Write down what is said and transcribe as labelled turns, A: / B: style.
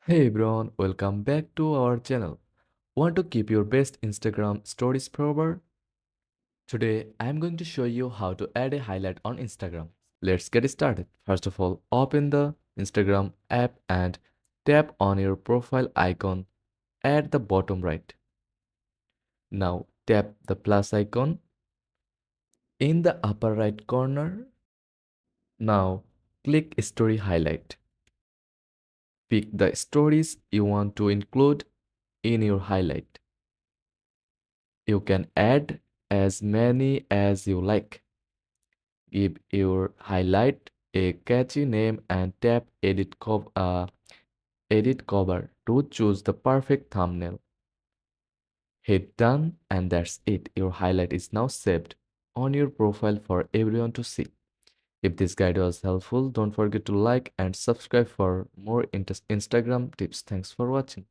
A: Hey everyone, welcome back to our channel. Want to keep your best Instagram stories forever? Today, I'm going to show you how to add a highlight on Instagram. Let's get started. First of all, open the Instagram app and tap on your profile icon at the bottom right. Now, tap the plus icon in the upper right corner. Now, click Story Highlight. Pick the stories you want to include in your highlight. You can add as many as you like. Give your highlight a catchy name and tap edit cover to choose the perfect thumbnail. Hit done and that's it. Your highlight is now saved on your profile for everyone to see. If this guide was helpful, don't forget to like and subscribe for more Instagram tips. Thanks for watching.